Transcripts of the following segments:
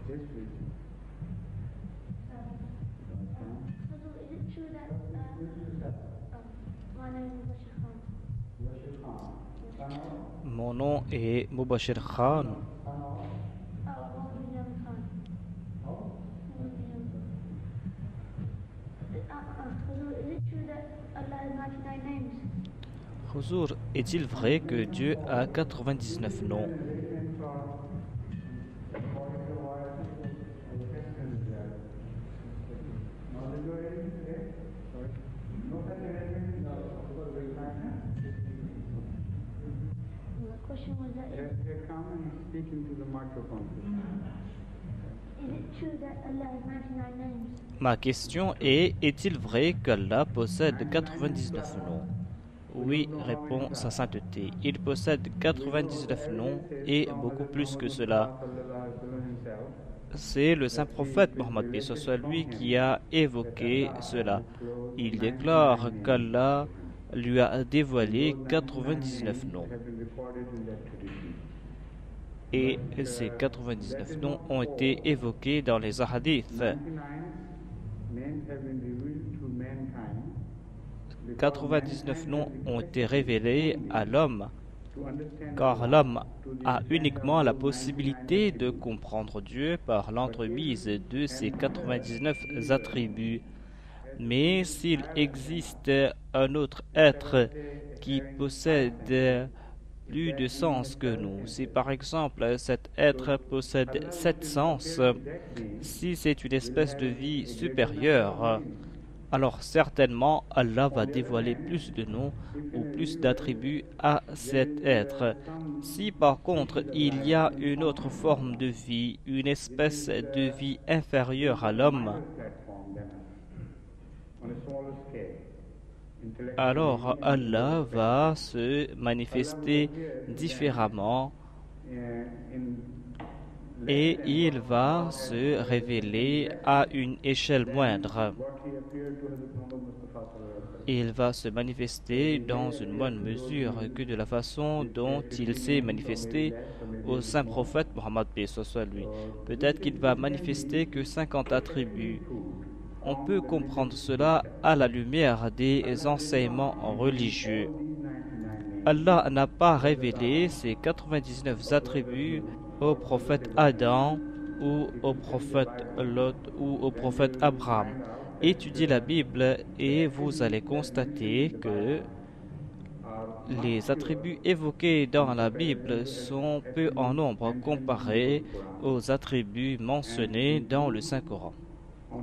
Yes, please. Is it true that my name is Bashir Khan? Bashir Khan. Son of? Mon nom est Mubashir Khan. Mohammed Yamin Khan. Oh? Mohammed Yamin. Is it true that Allah has 99 names? Huzour, est-il vrai que Dieu a 99 noms? The question was that Here, come and speak into the microphone. is it true that Allah has 99 names? Ma question est, est-il vrai qu'Allah possède 99 noms? Oui, répond sa sainteté. Il possède 99 noms et beaucoup plus que cela. C'est le saint prophète Mohammed B. soit lui qui a évoqué cela. Il déclare qu'Allah lui a dévoilé 99 noms. Et ces 99 noms ont été évoqués dans les hadiths. 99 noms ont été révélés à l'homme, car l'homme a uniquement la possibilité de comprendre Dieu par l'entremise de ses 99 attributs. Mais s'il existe un autre être qui possède plus de sens que nous, si par exemple cet être possède 7 sens, si c'est une espèce de vie supérieure, alors certainement Allah va dévoiler plus de noms ou plus d'attributs à cet être. Si par contre il y a une autre forme de vie, une espèce de vie inférieure à l'homme, alors Allah va se manifester différemment et il va se révéler à une échelle moindre. Il va se manifester dans une moindre mesure que de la façon dont il s'est manifesté au saint prophète Mohammed B. soit lui. Peut-être qu'il va manifester que 50 attributs. On peut comprendre cela à la lumière des enseignements religieux. Allah n'a pas révélé ces 99 attributs au prophète Adam ou au prophète Lot ou au prophète Abraham. Étudiez la Bible et vous allez constater que les attributs évoqués dans la Bible sont peu en nombre comparés aux attributs mentionnés dans le Saint-Coran.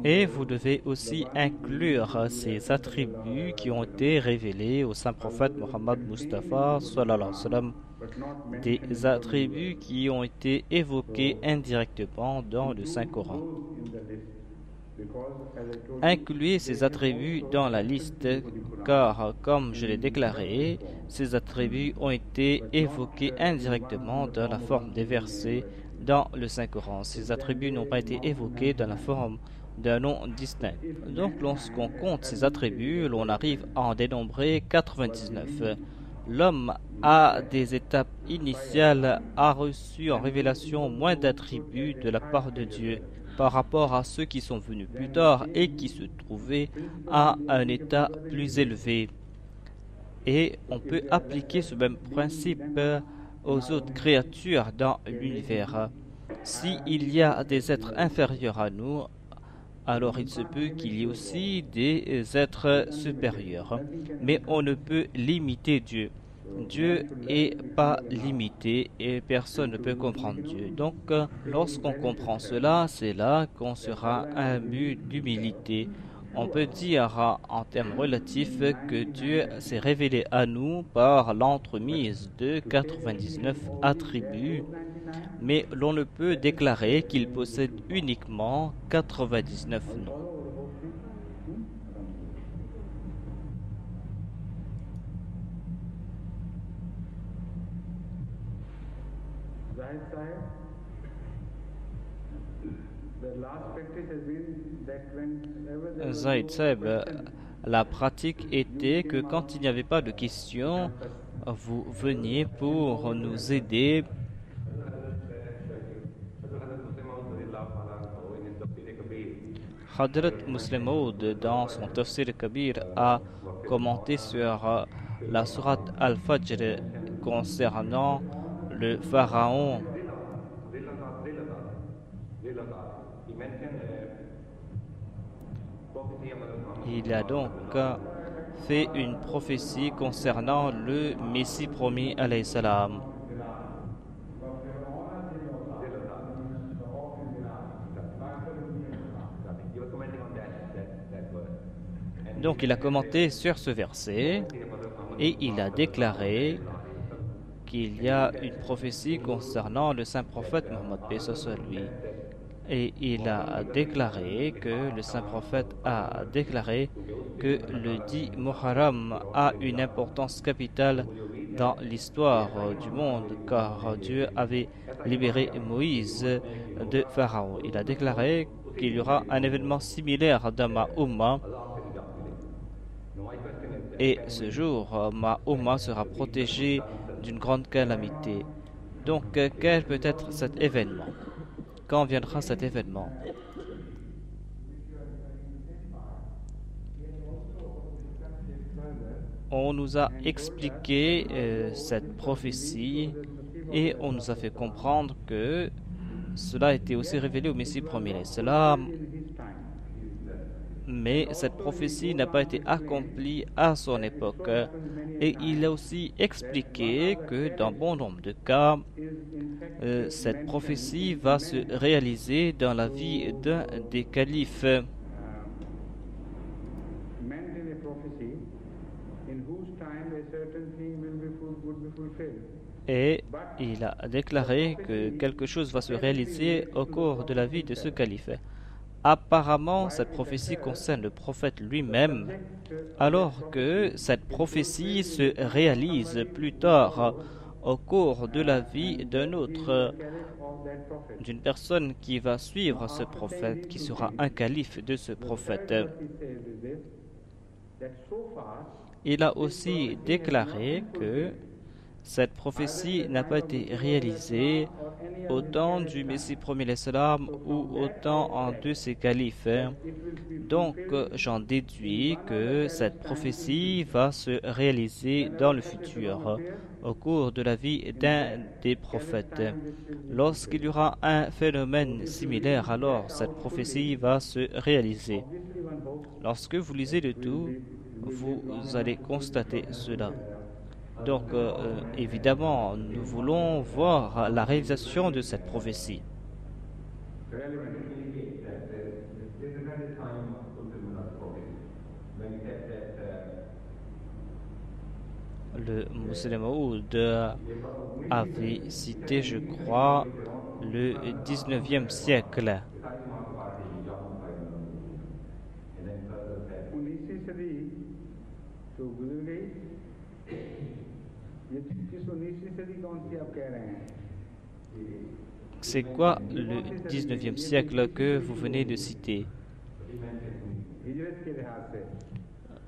Et vous devez aussi inclure ces attributs qui ont été révélés au saint prophète Mohammed Mustafa sallallahu alayhi wa sallam, des attributs qui ont été évoqués indirectement dans le Saint-Coran. Incluez ces attributs dans la liste, car, comme je l'ai déclaré, ces attributs ont été évoqués indirectement dans la forme des versets dans le Saint-Coran. Ces attributs n'ont pas été évoqués dans la forme d'un nom distinct. Donc, lorsqu'on compte ces attributs, l'on arrive à en dénombrer 99. L'homme à des étapes initiales a reçu en révélation moins d'attributs de la part de Dieu par rapport à ceux qui sont venus plus tard et qui se trouvaient à un état plus élevé. Et on peut appliquer ce même principe aux autres créatures dans l'univers. S'il y a des êtres inférieurs à nous, alors il se peut qu'il y ait aussi des êtres supérieurs. Mais on ne peut limiter Dieu. Dieu n'est pas limité et personne ne peut comprendre Dieu. Donc, lorsqu'on comprend cela, c'est là qu'on sera imbu d'humilité. On peut dire en termes relatifs que Dieu s'est révélé à nous par l'entremise de 99 attributs, mais l'on ne peut déclarer qu'il possède uniquement 99 noms. Zaid Saib, la pratique était que quand il n'y avait pas de questions, vous veniez pour nous aider Hadrat Muslim Maud, dans son Tafsir Kabir, a commenté sur la sourate Al-Fajr concernant le pharaon. Il a donc fait une prophétie concernant le Messie promis alayhi salam. Donc il a commenté sur ce verset et il a déclaré qu'il y a une prophétie concernant le saint prophète Mohammed paix soit lui. Et il a déclaré que le saint prophète a déclaré que le dit Muharram a une importance capitale dans l'histoire du monde, car Dieu avait libéré Moïse de Pharaon. Il a déclaré qu'il y aura un événement similaire dans ma Ummah, et ce jour, ma Ummah sera protégée d'une grande calamité. Donc, quel peut être cet événement? Quand viendra cet événement? On nous a expliqué cette prophétie et on nous a fait comprendre que cela a été aussi révélé au Messie premier. Mais cette prophétie n'a pas été accomplie à son époque. Et il a aussi expliqué que dans bon nombre de cas, cette prophétie va se réaliser dans la vie d'un des califes. Et il a déclaré que quelque chose va se réaliser au cours de la vie de ce calife. Apparemment, cette prophétie concerne le prophète lui-même, alors que cette prophétie se réalise plus tard au cours de la vie d'un autre, d'une personne qui va suivre ce prophète, qui sera un calife de ce prophète. Il a aussi déclaré que cette prophétie n'a pas été réalisée au temps du Messie premier l'Islam ou au temps de ses califes. Donc, j'en déduis que cette prophétie va se réaliser dans le futur, au cours de la vie d'un des prophètes. Lorsqu'il y aura un phénomène similaire, alors cette prophétie va se réaliser. Lorsque vous lisez le tout, vous allez constater cela. Donc, évidemment, nous voulons voir la réalisation de cette prophétie. Le Muslim Maud avait cité, je crois, le 19e siècle. C'est quoi le 19e siècle que vous venez de citer?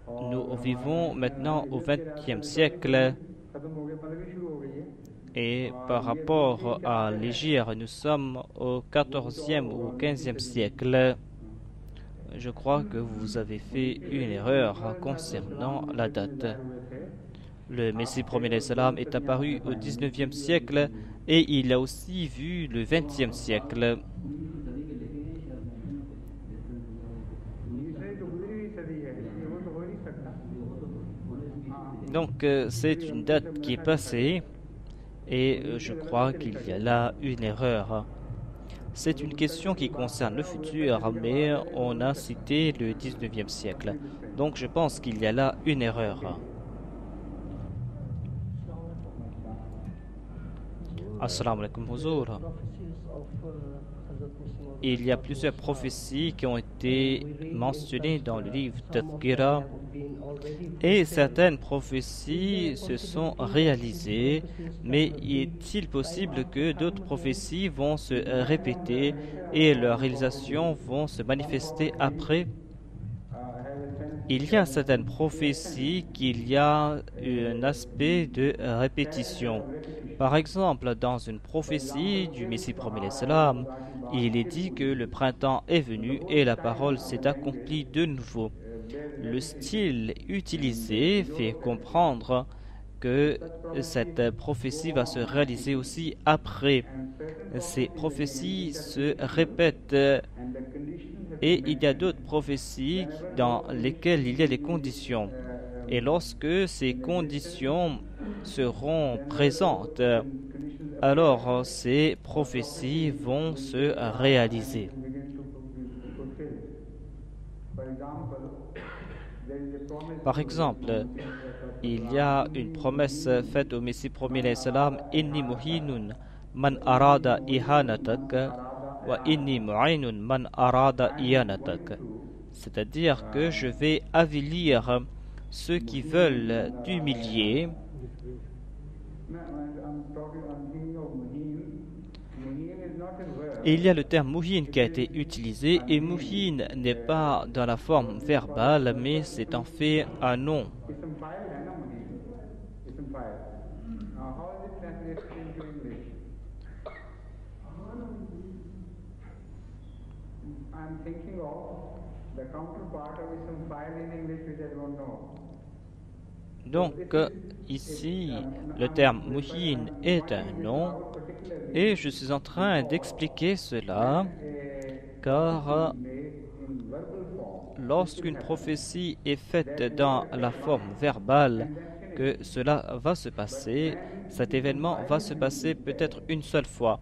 Nous vivons maintenant au 20e siècle et par rapport à l'Hégire, nous sommes au 14e ou 15e siècle. Je crois que vous avez fait une erreur concernant la date. Le Messie premier l'Islam est apparu au 19e siècle et il a aussi vu le 20e siècle. Donc c'est une date qui est passée et je crois qu'il y a là une erreur. C'est une question qui concerne le futur, mais on a cité le 19e siècle. Donc je pense qu'il y a là une erreur. Assalamu alaikum Huzour. Il y a plusieurs prophéties qui ont été mentionnées dans le livre Tadhkira et certaines prophéties se sont réalisées, mais est-il possible que d'autres prophéties vont se répéter et leurs réalisations vont se manifester après? il y a certaines prophéties qu'il y a un aspect de répétition. Par exemple, dans une prophétie du Messie premier l'Islam, il est dit que le printemps est venu et la parole s'est accomplie de nouveau. Le style utilisé fait comprendre que cette prophétie va se réaliser aussi après. Ces prophéties se répètent et il y a d'autres prophéties dans lesquelles il y a des conditions. Et lorsque ces conditions seront présentes, alors ces prophéties vont se réaliser. Par exemple, il y a une promesse faite au Messie premier l'Islam, Inni muhinun man arada ihanatak wa inni mu'inun man arada iyanatak. C'est-à-dire que je vais avilir ceux qui veulent t'humilier. Et il y a le terme muhin qui a été utilisé, et muhin n'est pas dans la forme verbale, mais c'est en fait un nom. Donc, ici, le terme muhin est un nom, et je suis en train d'expliquer cela, car lorsqu'une prophétie est faite dans la forme verbale, que cela va se passer, cet événement va se passer peut-être une seule fois.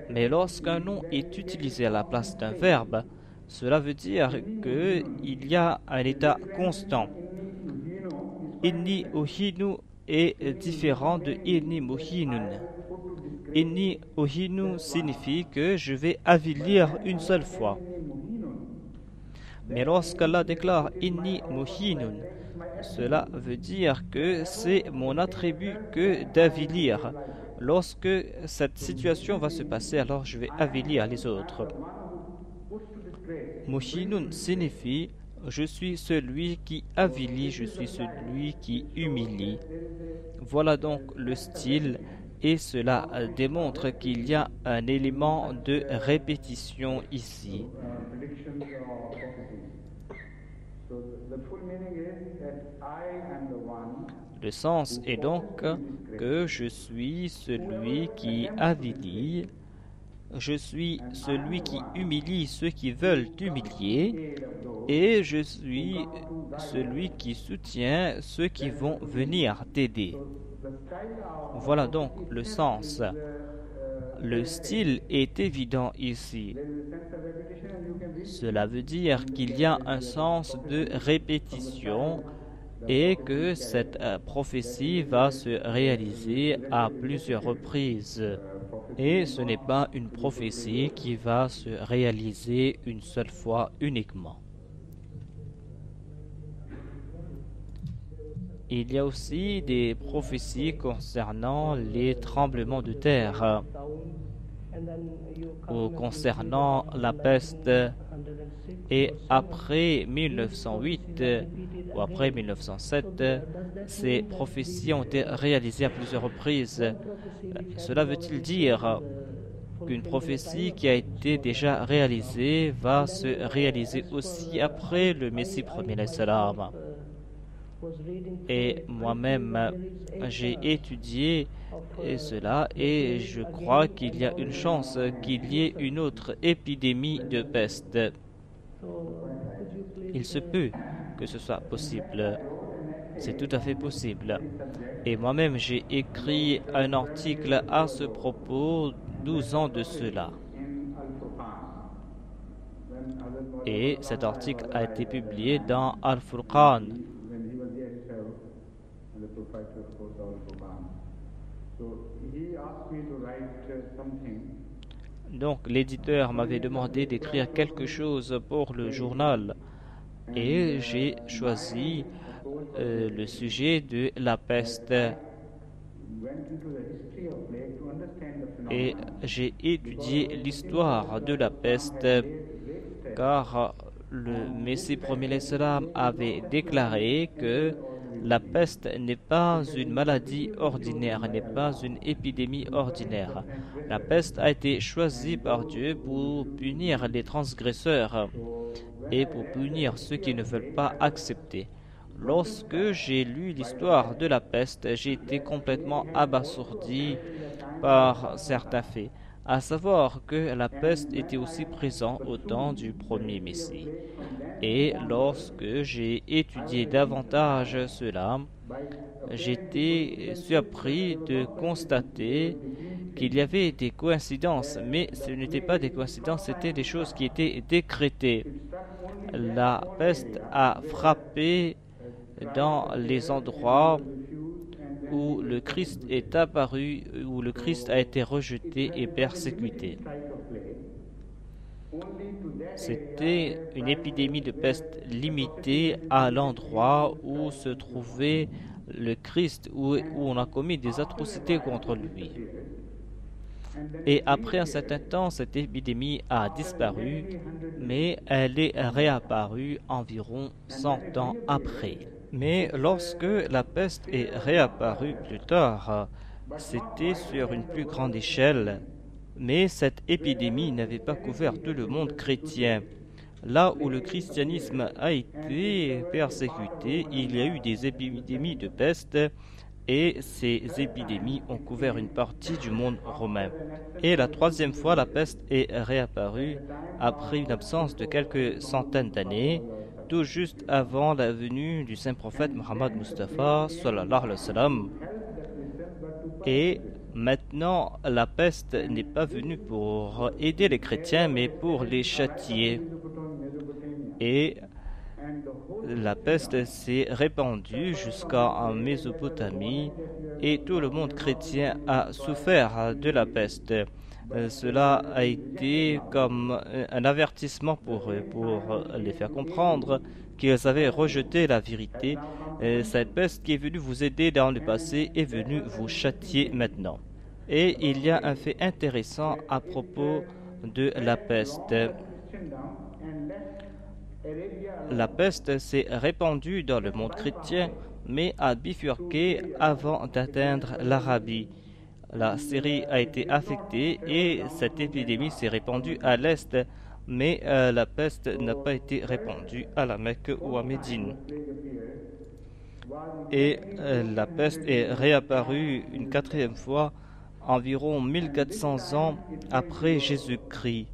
Mais lorsqu'un nom est utilisé à la place d'un verbe, cela veut dire qu'il y a un état constant. Inni uhinu est différent de inni muhinun. Inni uhinu signifie que je vais avilir une seule fois. Mais lorsqu'Allah déclare Inni muhinun, cela veut dire que c'est mon attribut que d'avilir. Lorsque cette situation va se passer, alors je vais avilir les autres. Muhinun signifie je suis celui qui avilit, je suis celui qui humilie. Voilà donc le style, et cela démontre qu'il y a un élément de répétition ici. Le sens est donc que je suis celui qui avilie, je suis celui qui humilie ceux qui veulent t'humilier, et je suis celui qui soutient ceux qui vont venir t'aider. Voilà donc le sens. Le style est évident ici. Cela veut dire qu'il y a un sens de répétition et que cette prophétie va se réaliser à plusieurs reprises. Et ce n'est pas une prophétie qui va se réaliser une seule fois uniquement. Il y a aussi des prophéties concernant les tremblements de terre ou concernant la peste. Et après 1908 ou après 1907, ces prophéties ont été réalisées à plusieurs reprises. Cela veut-il dire qu'une prophétie qui a été déjà réalisée va se réaliser aussi après le Messie premier l'Islam? Et moi-même, j'ai étudié cela et je crois qu'il y a une chance qu'il y ait une autre épidémie de peste. Il se peut que ce soit possible. C'est tout à fait possible. Et moi-même, j'ai écrit un article à ce propos 12 ans de cela. Et cet article a été publié dans Al-Furqan. Donc l'éditeur m'avait demandé d'écrire quelque chose pour le journal et j'ai choisi le sujet de la peste et j'ai étudié l'histoire de la peste car le Messie premier l'Islam avait déclaré que la peste n'est pas une maladie ordinaire, n'est pas une épidémie ordinaire. La peste a été choisie par Dieu pour punir les transgresseurs et pour punir ceux qui ne veulent pas accepter. Lorsque j'ai lu l'histoire de la peste, j'ai été complètement abasourdi par certains faits, à savoir que la peste était aussi présente au temps du premier Messie. Et lorsque j'ai étudié davantage cela, j'étais surpris de constater qu'il y avait des coïncidences, mais ce n'étaient pas des coïncidences, c'était des choses qui étaient décrétées. La peste a frappé dans les endroits où le Christ est apparu, où le Christ a été rejeté et persécuté. C'était une épidémie de peste limitée à l'endroit où se trouvait le Christ, où on a commis des atrocités contre lui. Et après un certain temps, cette épidémie a disparu, mais elle est réapparue environ 100 ans après. Mais lorsque la peste est réapparue plus tard, c'était sur une plus grande échelle. Mais cette épidémie n'avait pas couvert tout le monde chrétien. Là où le christianisme a été persécuté, il y a eu des épidémies de peste et ces épidémies ont couvert une partie du monde romain. Et la troisième fois, la peste est réapparue après une absence de quelques centaines d'années, tout juste avant la venue du saint prophète Muhammad Mustafa sallallahu alayhi wa sallam. Et maintenant, la peste n'est pas venue pour aider les chrétiens, mais pour les châtier. Et la peste s'est répandue jusqu'en Mésopotamie et tout le monde chrétien a souffert de la peste. Cela a été comme un avertissement pour eux, pour les faire comprendre qu'ils avaient rejeté la vérité. Cette peste qui est venue vous aider dans le passé est venue vous châtier maintenant. Et il y a un fait intéressant à propos de la peste. La peste s'est répandue dans le monde chrétien, mais a bifurqué avant d'atteindre l'Arabie. La Syrie a été affectée et cette épidémie s'est répandue à l'est, mais la peste n'a pas été répandue à la Mecque ou à Médine. Et la peste est réapparue une quatrième fois environ 1400 ans après Jésus-Christ.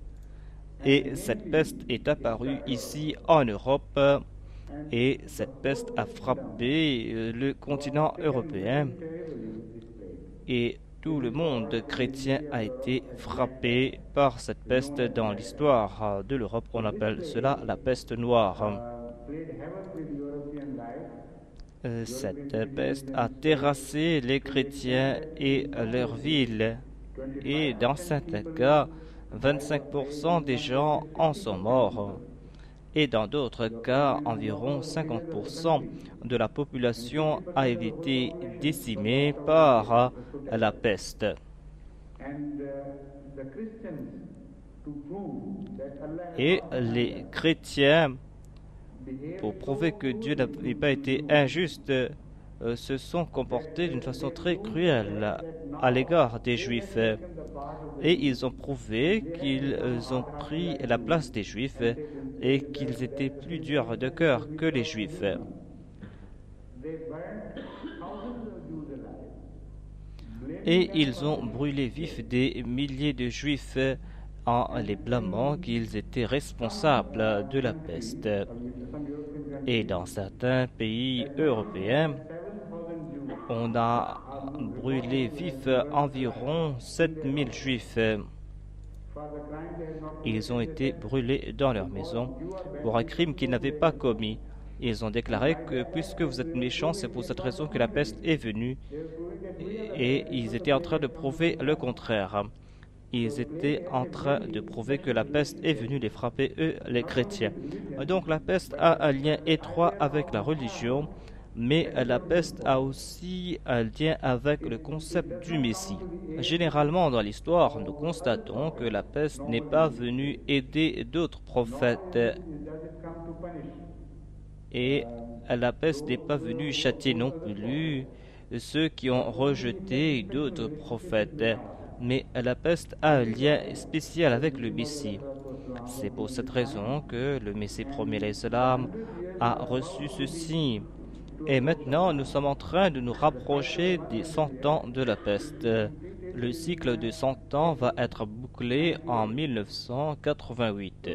Et cette peste est apparue ici en Europe et cette peste a frappé le continent européen et tout le monde chrétien a été frappé par cette peste. Dans l'histoire de l'Europe, on appelle cela la peste noire. Cette peste a terrassé les chrétiens et leurs villes et dans certains cas, 25% des gens en sont morts et dans d'autres cas, environ 50% de la population a été décimée par la peste. Et les chrétiens, pour prouver que Dieu n'avait pas été injuste, se sont comportés d'une façon très cruelle à l'égard des Juifs. Et ils ont prouvé qu'ils ont pris la place des Juifs et qu'ils étaient plus durs de cœur que les Juifs. Et ils ont brûlé vifs des milliers de Juifs en les blâmant qu'ils étaient responsables de la peste. Et dans certains pays européens, on a brûlé vifs environ 7000 Juifs. Ils ont été brûlés dans leur maison pour un crime qu'ils n'avaient pas commis. Ils ont déclaré que puisque vous êtes méchants, c'est pour cette raison que la peste est venue. Et ils étaient en train de prouver le contraire. Ils étaient en train de prouver que la peste est venue les frapper, eux, les chrétiens. Donc la peste a un lien étroit avec la religion. Mais la peste a aussi un lien avec le concept du Messie. Généralement dans l'histoire, nous constatons que la peste n'est pas venue aider d'autres prophètes et la peste n'est pas venue châtier non plus ceux qui ont rejeté d'autres prophètes. Mais la peste a un lien spécial avec le Messie. C'est pour cette raison que le Messie premier l'Islam a reçu ceci. Et maintenant, nous sommes en train de nous rapprocher des 100 ans de la peste. Le cycle de 100 ans va être bouclé en 1988.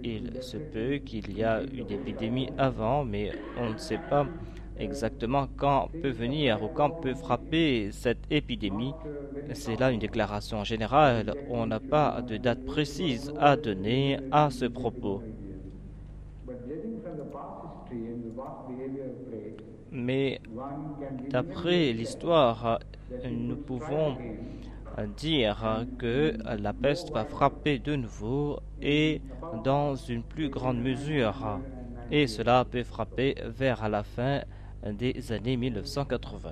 Il se peut qu'il y a une épidémie avant, mais on ne sait pas exactement quand peut venir ou quand peut frapper cette épidémie. C'est là une déclaration générale. On n'a pas de date précise à donner à ce propos. Mais d'après l'histoire, nous pouvons dire que la peste va frapper de nouveau et dans une plus grande mesure. Et cela peut frapper vers la fin des années 1980.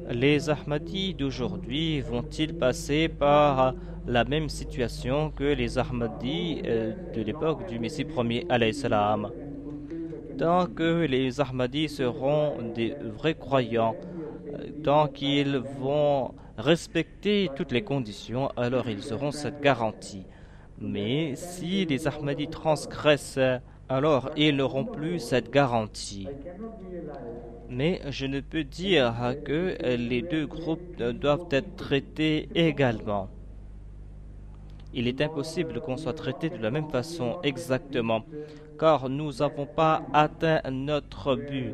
Les Ahmadis d'aujourd'hui vont-ils passer par la même situation que les Ahmadis de l'époque du Messie premier alayhi salam? Tant que les Ahmadis seront des vrais croyants, tant qu'ils vont respecter toutes les conditions, alors ils auront cette garantie. Mais si les Ahmadis transgressent, alors ils n'auront plus cette garantie. Mais je ne peux dire que les deux groupes doivent être traités également. Il est impossible qu'on soit traité de la même façon exactement, car nous n'avons pas atteint notre but.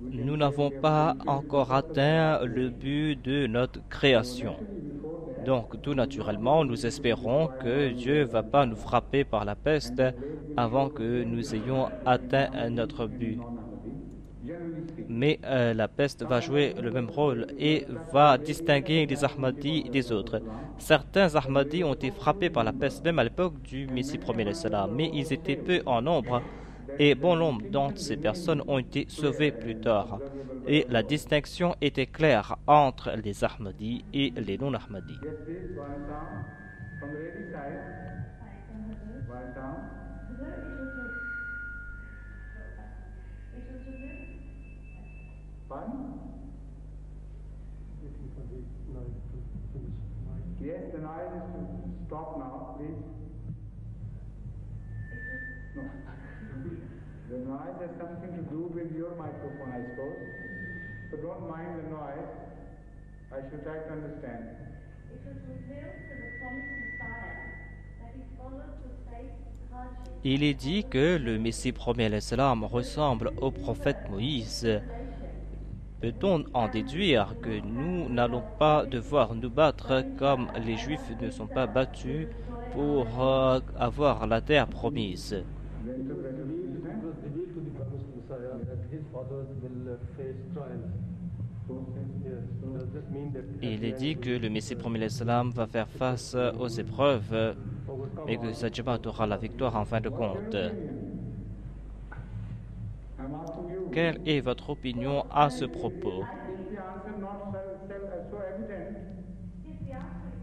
Nous n'avons pas encore atteint le but de notre création. Donc, tout naturellement, nous espérons que Dieu ne va pas nous frapper par la peste avant que nous ayons atteint notre but. Mais la peste va jouer le même rôle et va distinguer les Ahmadis des autres. Certains Ahmadis ont été frappés par la peste même à l'époque du Messie premier salam, mais ils étaient peu en nombre et bon nombre d'entre ces personnes ont été sauvées plus tard. Et la distinction était claire entre les Ahmadis et les non-Ahmadis. Yes, the noise is to stop now, please. No. The noise has something to do with your microphone, I suppose. So don't mind the noise. I should try to understand. It was revealed to the promised Messiah that his followers would face hardship. Il est dit que le Messie premier alayhi salam ressemble au prophète Moïse. Peut-on en déduire que nous n'allons pas devoir nous battre comme les Juifs ne sont pas battus pour avoir la terre promise? Il est dit que le Messie premier alayhi salam va faire face aux épreuves et que sa Jamaat aura la victoire en fin de compte. Quelle est votre opinion à ce propos?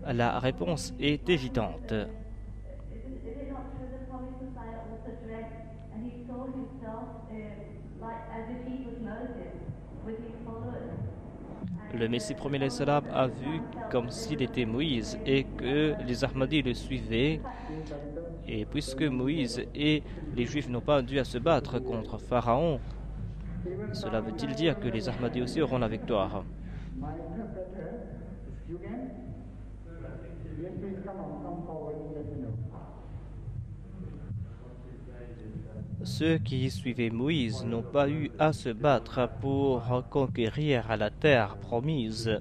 La réponse est évidente. Le Messie premier alayhi salam a vu comme s'il était Moïse et que les Ahmadis le suivaient. Et puisque Moïse et les Juifs n'ont pas dû à se battre contre Pharaon, cela veut-il dire que les Ahmadis aussi auront la victoire? Ceux qui suivaient Moïse n'ont pas eu à se battre pour conquérir la terre promise.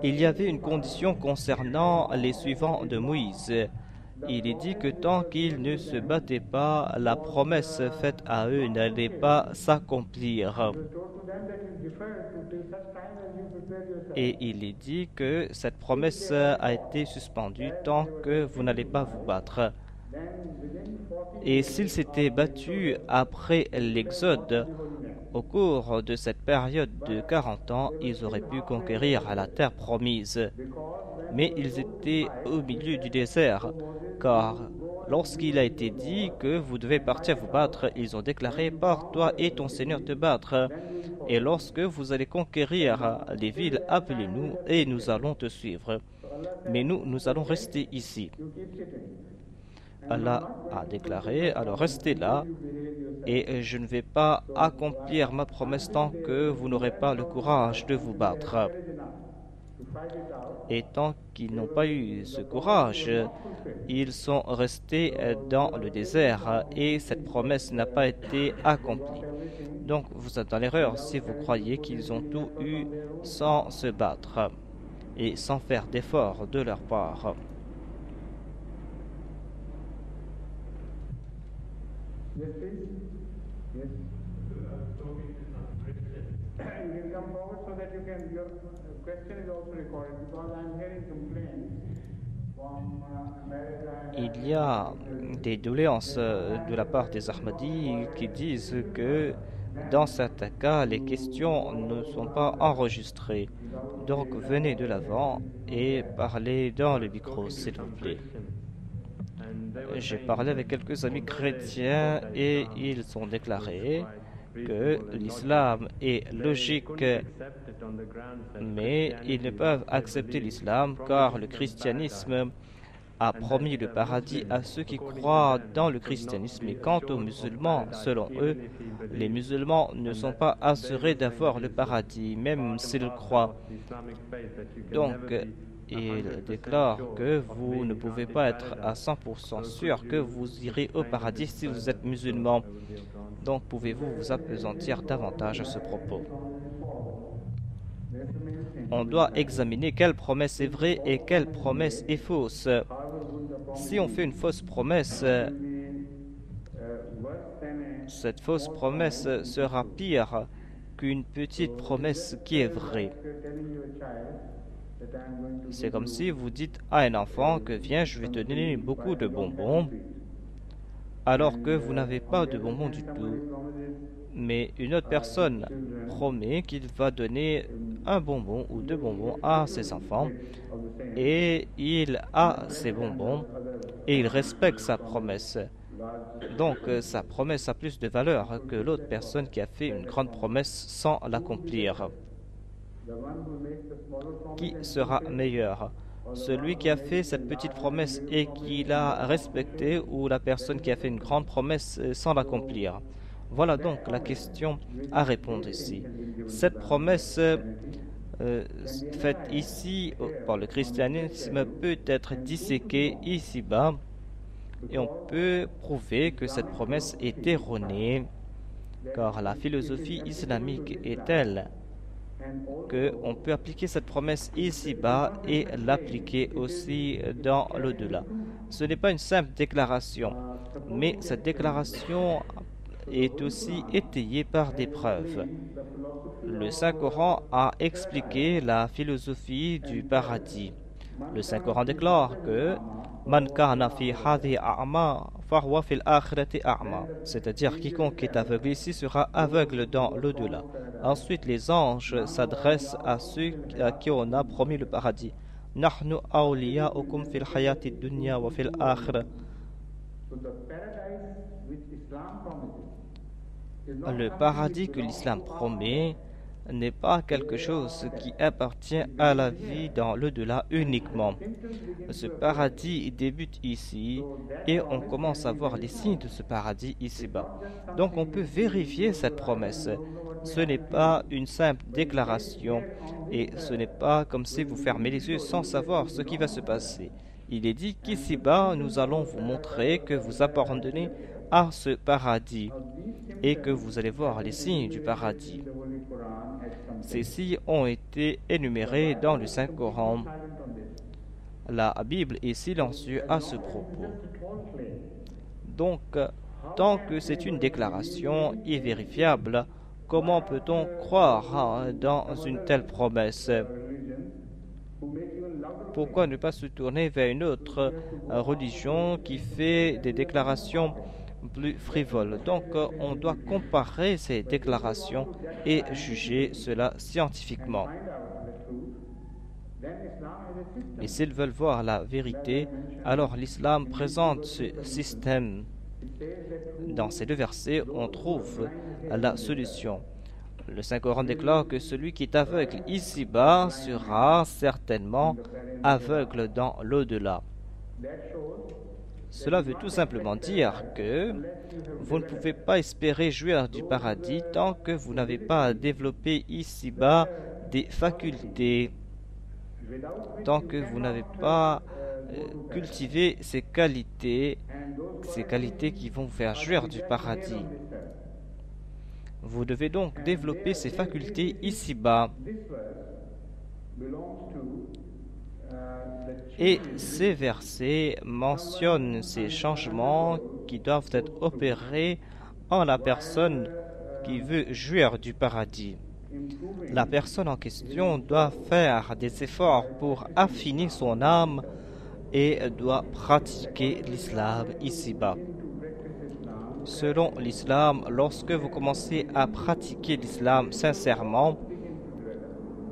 Il y avait une condition concernant les suivants de Moïse. Il est dit que tant qu'ils ne se battaient pas, la promesse faite à eux n'allait pas s'accomplir. Et il est dit que cette promesse a été suspendue tant que vous n'allez pas vous battre. Et s'ils s'étaient battus après l'Exode, au cours de cette période de 40 ans, ils auraient pu conquérir la terre promise. Mais ils étaient au milieu du désert, car lorsqu'il a été dit que vous devez partir vous battre, ils ont déclaré « Pars toi et ton Seigneur te battre, et lorsque vous allez conquérir les villes, appelez-nous et nous allons te suivre. Mais nous allons rester ici. » Allah a déclaré « Alors restez là, et je ne vais pas accomplir ma promesse tant que vous n'aurez pas le courage de vous battre. » Et tant qu'ils n'ont pas eu ce courage, ils sont restés dans le désert et cette promesse n'a pas été accomplie. Donc vous êtes dans l'erreur si vous croyez qu'ils ont tout eu sans se battre et sans faire d'efforts de leur part. Yes, please. Yes. You can come forward so that your question is also recorded because I am hearing complaints from America. Il y a des doléances de la part des Ahmadis qui disent que dans certains cas, les questions ne sont pas enregistrées. Donc venez de l'avant et parlez dans le micro, s'il vous plaît. J'ai parlé avec quelques amis chrétiens et ils ont déclaré que l'islam est logique, mais ils ne peuvent accepter l'islam car le christianisme a promis le paradis à ceux qui croient dans le christianisme. Et quant aux musulmans, selon eux, les musulmans ne sont pas assurés d'avoir le paradis, même s'ils croient. Donc, il déclare que vous ne pouvez pas être à 100% sûr que vous irez au paradis si vous êtes musulman. Donc, pouvez-vous vous appesantir davantage à ce propos? On doit examiner quelle promesse est vraie et quelle promesse est fausse. Si on fait une fausse promesse, cette fausse promesse sera pire qu'une petite promesse qui est vraie. C'est comme si vous dites à un enfant que viens, je vais te donner beaucoup de bonbons, alors que vous n'avez pas de bonbons du tout. Mais une autre personne promet qu'il va donner un bonbon ou deux bonbons à ses enfants et il a ces bonbons et il respecte sa promesse. Donc sa promesse a plus de valeur que l'autre personne qui a fait une grande promesse sans l'accomplir. Qui sera meilleur? Celui qui a fait cette petite promesse et qui l'a respectée ou la personne qui a fait une grande promesse sans l'accomplir? Voilà donc la question à répondre ici. Cette promesse faite ici par le christianisme peut être disséquée ici-bas et on peut prouver que cette promesse est erronée car la philosophie islamique est telle qu'on peut appliquer cette promesse ici-bas et l'appliquer aussi dans l'au-delà. Ce n'est pas une simple déclaration, mais cette déclaration est aussi étayée par des preuves. Le Saint-Coran a expliqué la philosophie du paradis. Le Saint-Coran déclare que Man kana fi hadhi a'ma fahuwa fil akhirati a'ma, c'est-à-dire quiconque est aveugle ici sera aveugle dans l'au-delà. Ensuite, les anges s'adressent à ceux à qui on a promis le paradis. Nahnu awliya'ukum fil hayati dunya wa fil akhirah. Le paradis que l'islam promet n'est pas quelque chose qui appartient à la vie dans l'au-delà uniquement. Ce paradis débute ici et on commence à voir les signes de ce paradis ici-bas. Donc on peut vérifier cette promesse. Ce n'est pas une simple déclaration et ce n'est pas comme si vous fermez les yeux sans savoir ce qui va se passer. Il est dit qu'ici-bas, nous allons vous montrer que vous abandonnez à ce paradis et que vous allez voir les signes du paradis. Ceux-ci ont été énumérés dans le Saint-Coran. La Bible est silencieuse à ce propos. Donc, tant que c'est une déclaration irvérifiable, comment peut-on croire dans une telle promesse? Pourquoi ne pas se tourner vers une autre religion qui fait des déclarations plus frivoles? Donc, on doit comparer ces déclarations et juger cela scientifiquement. Mais s'ils veulent voir la vérité, alors l'islam présente ce système. Dans ces deux versets, on trouve la solution. Le Saint-Coran déclare que celui qui est aveugle ici-bas sera certainement aveugle dans l'au-delà. Cela veut tout simplement dire que vous ne pouvez pas espérer jouir du paradis tant que vous n'avez pas développé ici-bas des facultés, tant que vous n'avez pas cultivé ces qualités qui vont vous faire jouir du paradis. Vous devez donc développer ces facultés ici-bas. Et ces versets mentionnent ces changements qui doivent être opérés en la personne qui veut jouir du paradis. La personne en question doit faire des efforts pour affiner son âme et doit pratiquer l'islam ici-bas. Selon l'islam, lorsque vous commencez à pratiquer l'islam sincèrement,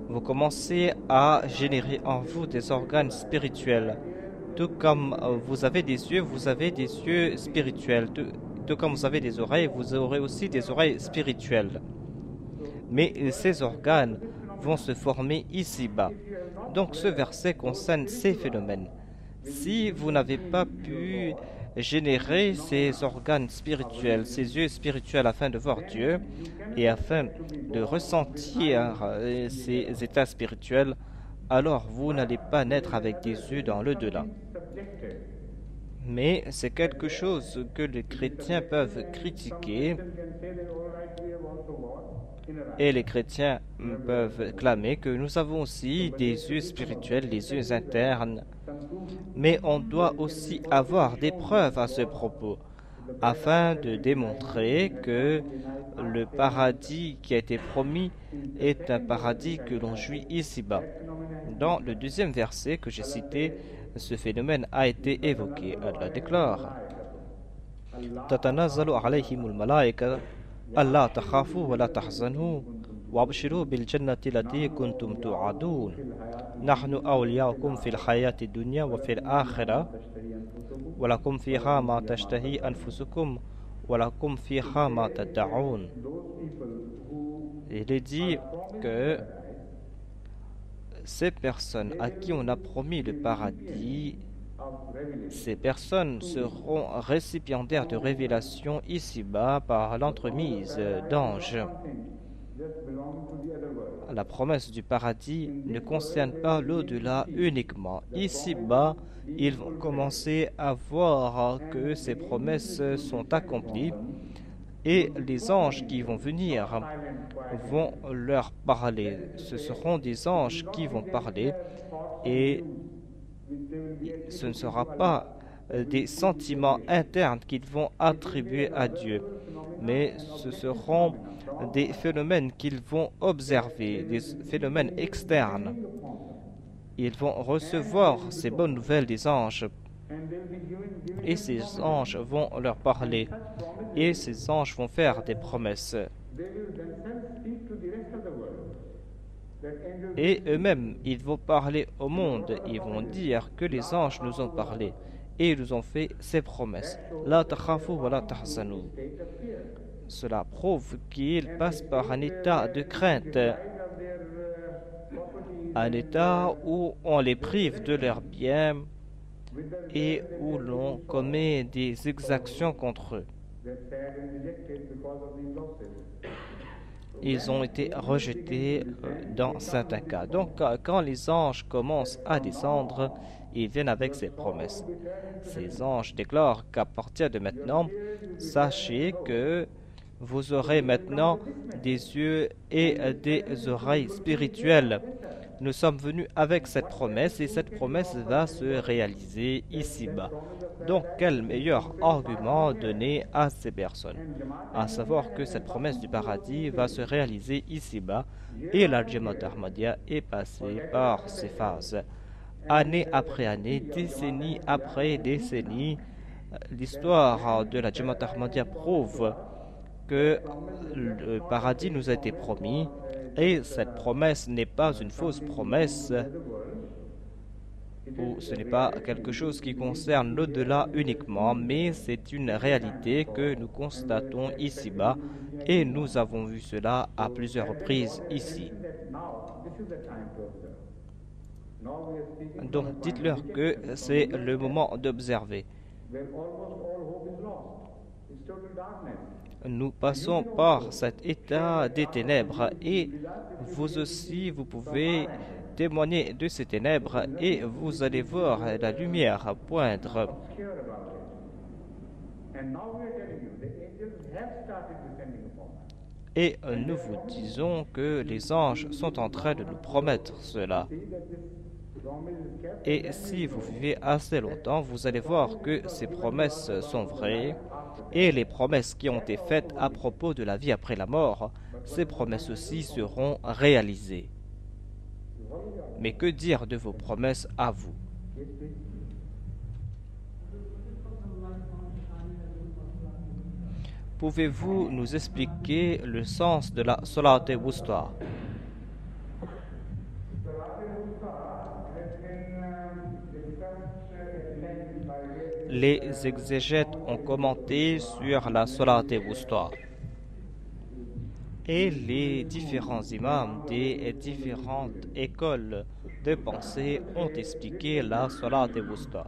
vous commencez à générer en vous des organes spirituels. Tout comme vous avez des yeux spirituels. Tout comme vous avez des oreilles, vous aurez aussi des oreilles spirituelles. Mais ces organes vont se former ici-bas. Donc ce verset concerne ces phénomènes. Si vous n'avez pas pu générer ces organes spirituels, ces yeux spirituels afin de voir Dieu et afin de ressentir ces états spirituels, alors vous n'allez pas naître avec des yeux dans l'au-delà. Mais c'est quelque chose que les chrétiens peuvent critiquer et les chrétiens peuvent clamer que nous avons aussi des yeux spirituels, les yeux internes. Mais on doit aussi avoir des preuves à ce propos, afin de démontrer que le paradis qui a été promis est un paradis que l'on jouit ici-bas. Dans le deuxième verset que j'ai cité, ce phénomène a été évoqué. Allah déclare « Tatanazzalu alayhimul malaika alla takhafu wa la tahzanu وابشروا بالجنة التي كنتم توعدون نحن أولياؤكم في الحياة الدنيا وفي الآخرة ولكم فيها ما تشتهي أنفسكم ولكم فيها ما تدعون. » Il est dit que ces personnes à qui on a promis le paradis, ces personnes seront récipiendaires de révélations ici-bas par l'entremise d'anges. La promesse du paradis ne concerne pas l'au-delà uniquement. Ici-bas, ils vont commencer à voir que ces promesses sont accomplies et les anges qui vont venir vont leur parler. Ce seront des anges qui vont parler et ce ne sera pas des sentiments internes qu'ils vont attribuer à Dieu, mais ce seront des phénomènes qu'ils vont observer, des phénomènes externes. Ils vont recevoir ces bonnes nouvelles des anges et ces anges vont leur parler et ces anges vont faire des promesses. Et eux-mêmes, ils vont parler au monde, ils vont dire que les anges nous ont parlé et ils nous ont fait ces promesses. La takhafu wa la tahzanu. Cela prouve qu'ils passent par un état de crainte, un état où on les prive de leurs biens et où l'on commet des exactions contre eux. Ils ont été rejetés dans certains cas. Donc, quand les anges commencent à descendre, ils viennent avec ces promesses. Ces anges déclarent qu'à partir de maintenant, sachez que vous aurez maintenant des yeux et des oreilles spirituelles. Nous sommes venus avec cette promesse et cette promesse va se réaliser ici-bas. Donc, quel meilleur argument donner à ces personnes? À savoir que cette promesse du paradis va se réaliser ici-bas et la Jamaat Ahmadiyya est passée par ces phases. Année après année, décennie après décennie, l'histoire de la Jamaat Ahmadiyya prouve que le paradis nous a été promis et cette promesse n'est pas une fausse promesse ou ce n'est pas quelque chose qui concerne l'au-delà uniquement, mais c'est une réalité que nous constatons ici-bas et nous avons vu cela à plusieurs reprises ici. Donc dites-leur que c'est le moment d'observer. Nous passons par cet état des ténèbres et vous aussi vous pouvez témoigner de ces ténèbres et vous allez voir la lumière poindre. Et nous vous disons que les anges sont en train de nous promettre cela. Et si vous vivez assez longtemps, vous allez voir que ces promesses sont vraies et les promesses qui ont été faites à propos de la vie après la mort, ces promesses aussi seront réalisées. Mais que dire de vos promesses à vous? Pouvez-vous nous expliquer le sens de la Salat-e-Wusta? Les exégètes ont commenté sur la Salat-e-Wusta et les différents imams des différentes écoles de pensée ont expliqué la Salat-e-Wusta.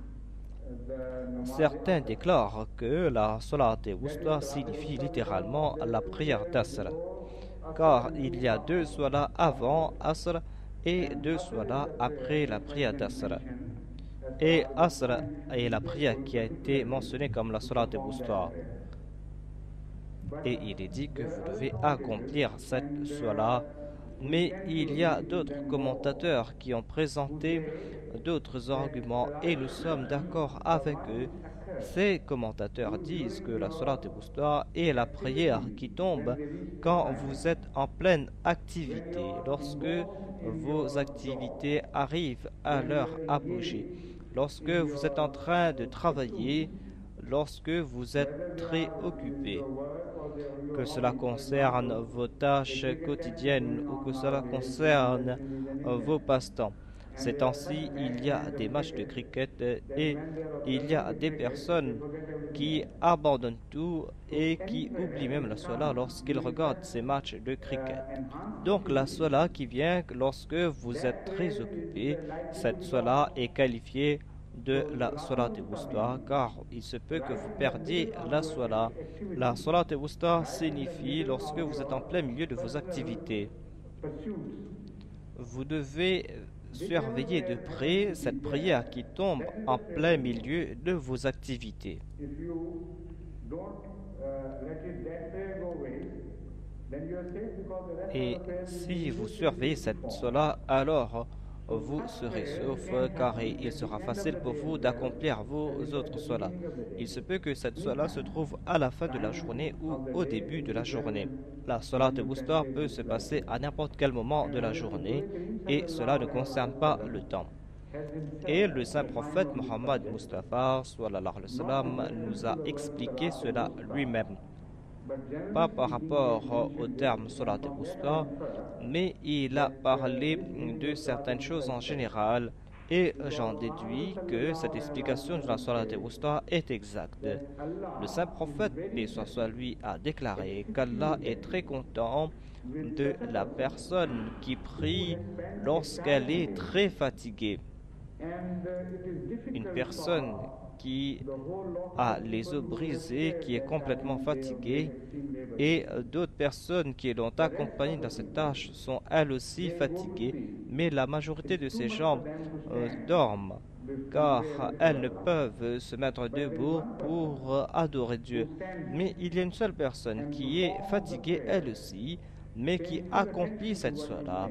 Certains déclarent que la Salat-e-Wusta signifie littéralement la prière d'Asr, car il y a 2 salats avant Asr et 2 salats après la prière d'Asr. Et Asr est la prière qui a été mentionnée comme la Salat-e-Wusta. Et il est dit que vous devez accomplir cette salat. Mais il y a d'autres commentateurs qui ont présenté d'autres arguments et nous sommes d'accord avec eux. Ces commentateurs disent que la Salat-e-Wusta est la prière qui tombe quand vous êtes en pleine activité, lorsque vos activités arrivent à leur apogée, lorsque vous êtes en train de travailler, lorsque vous êtes très occupé, que cela concerne vos tâches quotidiennes ou que cela concerne vos passe-temps. Ces temps-ci, il y a des matchs de cricket et il y a des personnes qui abandonnent tout et qui oublient même la salat lorsqu'ils regardent ces matchs de cricket. Donc la salat qui vient lorsque vous êtes très occupé, cette salat est qualifiée de la Salat-e-Wusta, car il se peut que vous perdiez la salat. La Salat-e-Wusta signifie lorsque vous êtes en plein milieu de vos activités. Vous devez surveiller de près cette prière qui tombe en plein milieu de vos activités. Et si vous surveillez cette salat, alors vous serez sauf, car il sera facile pour vous d'accomplir vos autres salats. Il se peut que cette salat se trouve à la fin de la journée ou au début de la journée. La Salat-e-Wusta peut se passer à n'importe quel moment de la journée et cela ne concerne pas le temps. Et le saint prophète Mohammed Mustafa sallallahu alayhi wa sallam nous a expliqué cela lui-même. Pas par rapport au terme Salat-e-Wusta, mais il a parlé de certaines choses en général et j'en déduis que cette explication de la Salat-e-Wusta est exacte. Le saint prophète, paix soit sur lui, a déclaré qu'Allah est très content de la personne qui prie lorsqu'elle est très fatiguée. Une personne qui a les os brisés, qui est complètement fatiguée, et d'autres personnes qui l'ont accompagné dans cette tâche sont elles aussi fatiguées, mais la majorité de ces gens dorment. car elles ne peuvent se mettre debout pour adorer Dieu. Mais il y a une seule personne qui est fatiguée elle aussi, mais qui accomplit cette soie-là.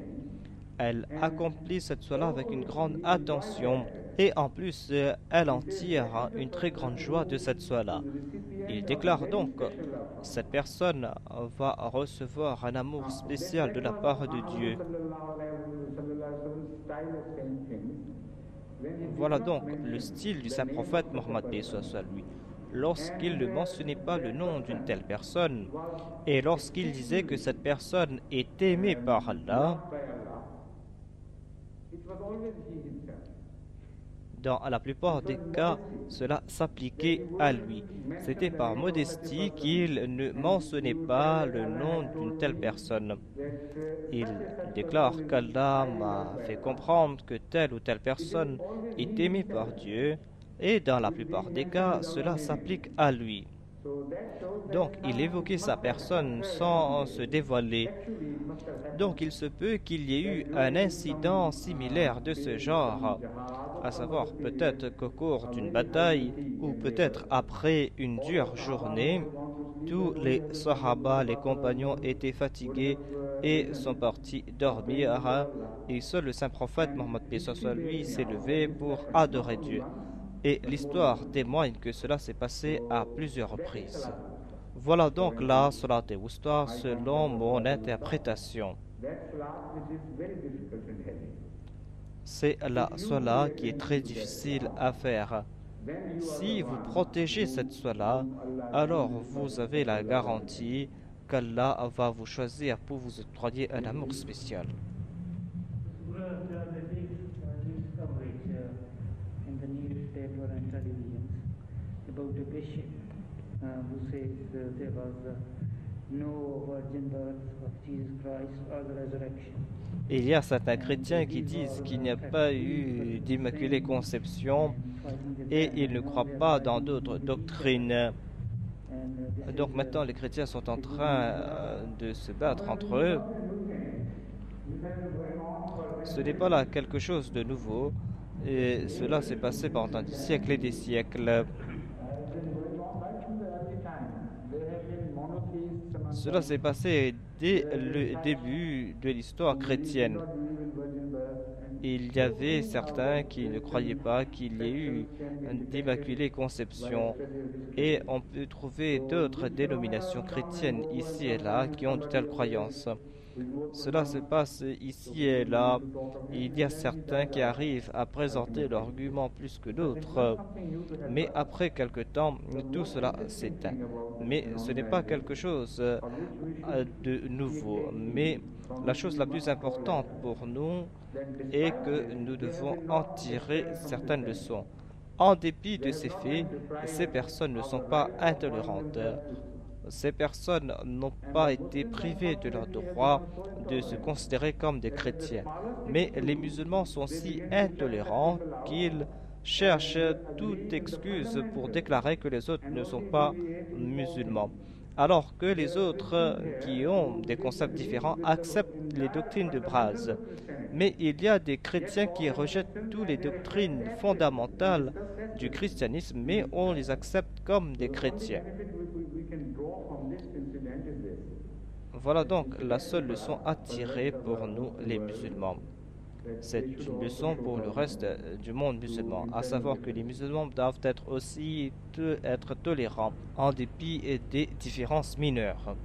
Elle accomplit cette soie-là avec une grande attention et en plus elle en tire une très grande joie de cette soie-là. Il déclare donc cette personne va recevoir un amour spécial de la part de Dieu. Voilà donc le style du saint prophète Mohammed paix soit lui. Lorsqu'il ne mentionnait pas le nom d'une telle personne et lorsqu'il disait que cette personne est aimée par Allah, dans la plupart des cas, cela s'appliquait à lui. C'était par modestie qu'il ne mentionnait pas le nom d'une telle personne. Il déclare qu'Allah m'a fait comprendre que telle ou telle personne est aimée par Dieu, et dans la plupart des cas, cela s'applique à lui. Donc, il évoquait sa personne sans se dévoiler. Donc, il se peut qu'il y ait eu un incident similaire de ce genre, à savoir peut-être qu'au cours d'une bataille ou peut-être après une dure journée, tous les Sahaba, les compagnons, étaient fatigués et sont partis dormir, et seul le saint prophète Mohammed paix soit lui s'est levé pour adorer Dieu. Et l'histoire témoigne que cela s'est passé à plusieurs reprises. Voilà donc la Salat al-Wusta selon mon interprétation. C'est la Salat qui est très difficile à faire. Si vous protégez cette Salat, alors vous avez la garantie qu'Allah va vous choisir pour vous octroyer un amour spécial. In the newspaper and televisions about a bishop who says there was no virgin birth of Jesus Christ or the resurrection. Il y a certains chrétiens qui disent qu'il n'y a pas eu d'immaculée conception et ils ne croient pas dans d'autres doctrines. Donc maintenant les chrétiens sont en train de se battre entre eux. Ce n'est pas là quelque chose de nouveau. Et cela s'est passé pendant des siècles et des siècles. Cela s'est passé dès le début de l'histoire chrétienne. Il y avait certains qui ne croyaient pas qu'il y ait eu d'immaculée conception. Et on peut trouver d'autres dénominations chrétiennes ici et là qui ont de telles croyances. Cela se passe ici et là. Il y a certains qui arrivent à présenter l'argument plus que d'autres. Mais après quelque temps, tout cela s'éteint. Mais ce n'est pas quelque chose de nouveau. Mais la chose la plus importante pour nous est que nous devons en tirer certaines leçons. En dépit de ces faits, ces personnes ne sont pas intolérantes. Ces personnes n'ont pas été privées de leur droit de se considérer comme des chrétiens. Mais les musulmans sont si intolérants qu'ils cherchent toute excuse pour déclarer que les autres ne sont pas musulmans. Alors que les autres qui ont des concepts différents acceptent les doctrines de base. Mais il y a des chrétiens qui rejettent toutes les doctrines fondamentales du christianisme, mais on les accepte comme des chrétiens. Voilà donc la seule leçon à tirer pour nous les musulmans. C'est une leçon pour le reste du monde musulman, à savoir que les musulmans doivent être aussi être tolérants en dépit des différences mineures.